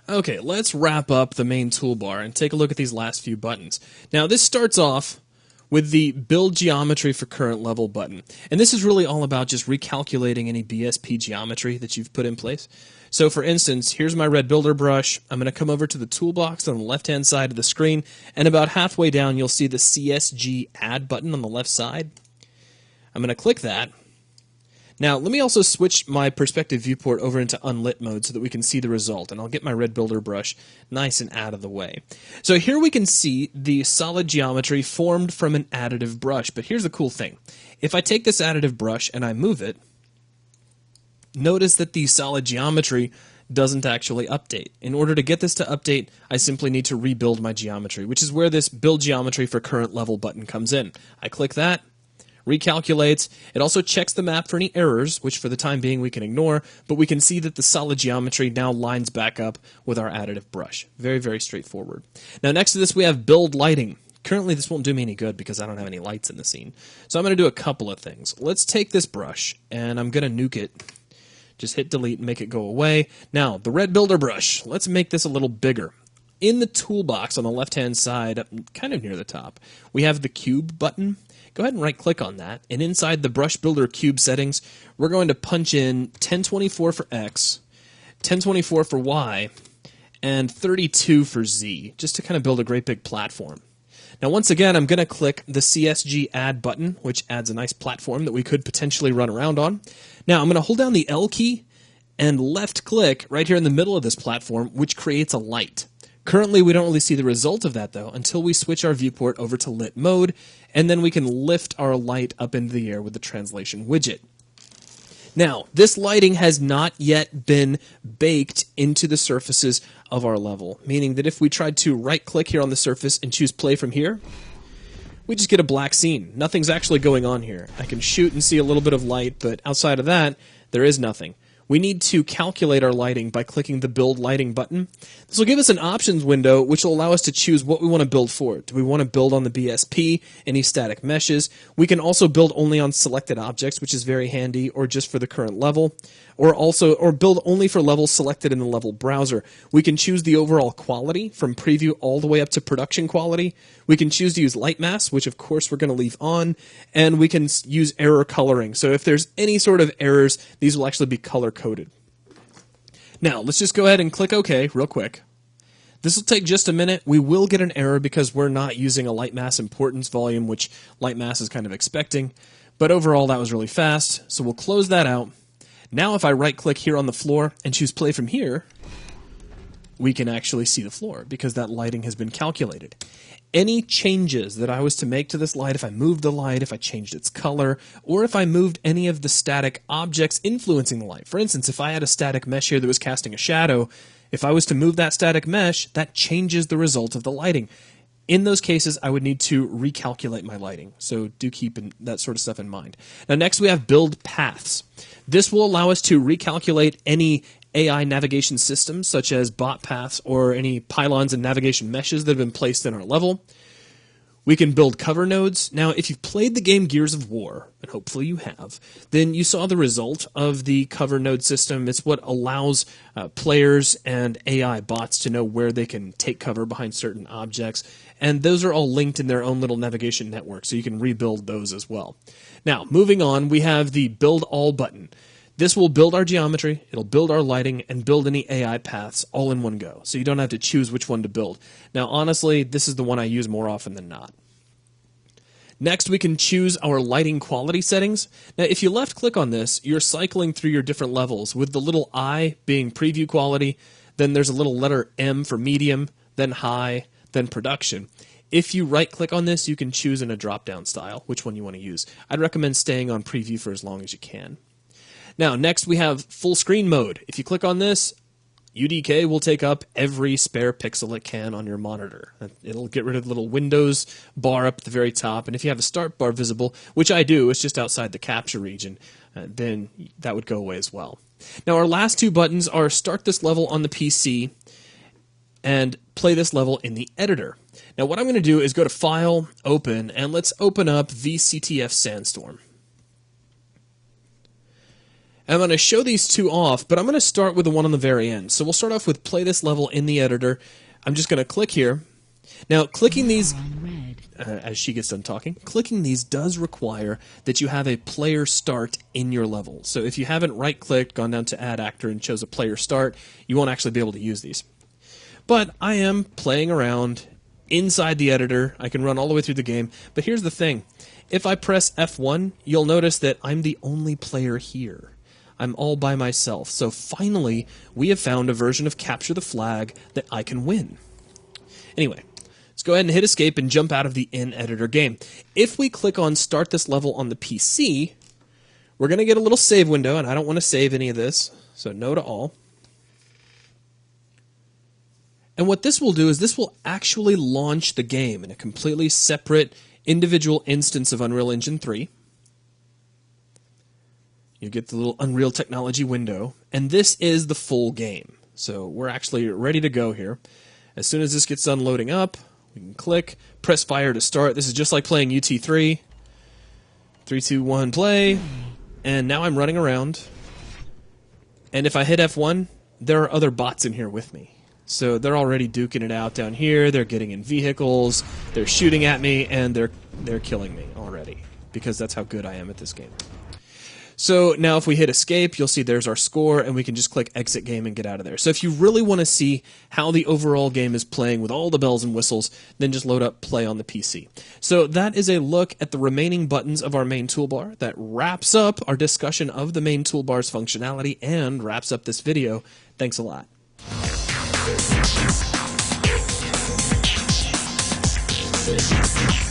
Okay, let's wrap up the main toolbar and take a look at these last few buttons. Now, this starts off with the Build Geometry for Current Level button. And this is really all about just recalculating any BSP geometry that you've put in place. So for instance, here's my red builder brush. I'm going to come over to the toolbox on the left-hand side of the screen, and about halfway down you'll see the CSG Add button on the left side. I'm going to click that. Now, let me also switch my perspective viewport over into unlit mode so that we can see the result, and I'll get my red builder brush nice and out of the way. So here we can see the solid geometry formed from an additive brush, but here's the cool thing. If I take this additive brush and I move it, notice that the solid geometry doesn't actually update. In order to get this to update, I simply need to rebuild my geometry, which is where this Build Geometry for Current Level button comes in. I click that. Recalculates. It also checks the map for any errors, which for the time being we can ignore, but we can see that the solid geometry now lines back up with our additive brush. Very, very straightforward. Now next to this we have Build Lighting. Currently this won't do me any good because I don't have any lights in the scene. So I'm going to do a couple of things. Let's take this brush and I'm going to nuke it. Just hit delete and make it go away. Now, the red builder brush. Let's make this a little bigger. In the toolbox on the left-hand side, kind of near the top, we have the Cube button. Go ahead and right-click on that, and inside the Brush Builder Cube settings, we're going to punch in 1024 for X, 1024 for Y, and 32 for Z, just to kind of build a great big platform. Now, once again, I'm going to click the CSG Add button, which adds a nice platform that we could potentially run around on. Now, I'm going to hold down the L key and left-click right here in the middle of this platform, which creates a light. Currently, we don't really see the result of that, though, until we switch our viewport over to lit mode, and then we can lift our light up into the air with the translation widget. Now, this lighting has not yet been baked into the surfaces of our level, meaning that if we tried to right-click here on the surface and choose play from here, we just get a black scene. Nothing's actually going on here. I can shoot and see a little bit of light, but outside of that, there is nothing. We need to calculate our lighting by clicking the Build Lighting button. This will give us an options window which will allow us to choose what we want to build for. Do we want to build on the BSP, any static meshes? We can also build only on selected objects, which is very handy, or just for the current level, or build only for levels selected in the level browser. We can choose the overall quality from preview all the way up to production quality. We can choose to use light mask, which of course we're going to leave on, and we can use error coloring. So if there's any sort of errors, these will actually be color coded. Now, let's just go ahead and click OK real quick. This will take just a minute. We will get an error because we're not using a light mask importance volume, which light mask is kind of expecting. But overall, that was really fast, so we'll close that out. Now if I right-click here on the floor and choose play from here, we can actually see the floor because that lighting has been calculated. Any changes that I was to make to this light, if I moved the light, if I changed its color, or if I moved any of the static objects influencing the light. For instance, if I had a static mesh here that was casting a shadow, if I was to move that static mesh, that changes the result of the lighting. In those cases, I would need to recalculate my lighting, so do keep that sort of stuff in mind. Now next we have Build Paths. This will allow us to recalculate any AI navigation systems, such as bot paths or any pylons and navigation meshes that have been placed in our level. We can build cover nodes. Now, if you've played the game Gears of War, and hopefully you have, then you saw the result of the cover node system. It's what allows players and AI bots to know where they can take cover behind certain objects, and those are all linked in their own little navigation network, so you can rebuild those as well. Now, moving on, we have the Build All button. This will build our geometry, it'll build our lighting, and build any AI paths all in one go, so you don't have to choose which one to build. Now, honestly, this is the one I use more often than not. Next, we can choose our lighting quality settings. Now, if you left-click on this, you're cycling through your different levels, with the little I being preview quality, then there's a little letter M for medium, then high, then production. If you right-click on this, you can choose in a drop-down style which one you want to use. I'd recommend staying on preview for as long as you can. Now, next we have full screen mode. If you click on this, UDK will take up every spare pixel it can on your monitor. It'll get rid of the little Windows bar up at the very top, and if you have a start bar visible, which I do, it's just outside the capture region, then that would go away as well. Now, our last two buttons are Start This Level on the PC, and play this level in the editor. Now what I'm going to do is go to File, Open, and let's open up VCTF Sandstorm. I'm going to show these two off, but I'm going to start with the one on the very end. So we'll start off with play this level in the editor. I'm just going to click here. Now clicking these, as she gets done talking, clicking these does require that you have a player start in your level. So if you haven't right-clicked, gone down to Add Actor, and chose a player start, you won't actually be able to use these. But I am playing around inside the editor. I can run all the way through the game. But here's the thing. If I press F1, you'll notice that I'm the only player here. I'm all by myself. So finally, we have found a version of Capture the Flag that I can win. Anyway, let's go ahead and hit Escape and jump out of the in-editor game. If we click on Start this level on the PC, we're going to get a little save window, and I don't want to save any of this, so no to all. And what this will do is this will actually launch the game in a completely separate individual instance of Unreal Engine 3. You get the little Unreal Technology window, and this is the full game. So we're actually ready to go here. As soon as this gets done loading up, we can click, press fire to start. This is just like playing UT3. 3, 2, 1, play. And now I'm running around. And if I hit F1, there are other bots in here with me. So they're already duking it out down here. They're getting in vehicles. They're shooting at me, and they're killing me already because that's how good I am at this game. So now if we hit Escape, you'll see there's our score, and we can just click Exit Game and get out of there. So if you really want to see how the overall game is playing with all the bells and whistles, then just load up Play on the PC. So that is a look at the remaining buttons of our main toolbar. That wraps up our discussion of the main toolbar's functionality and wraps up this video. Thanks a lot. We'll be right back.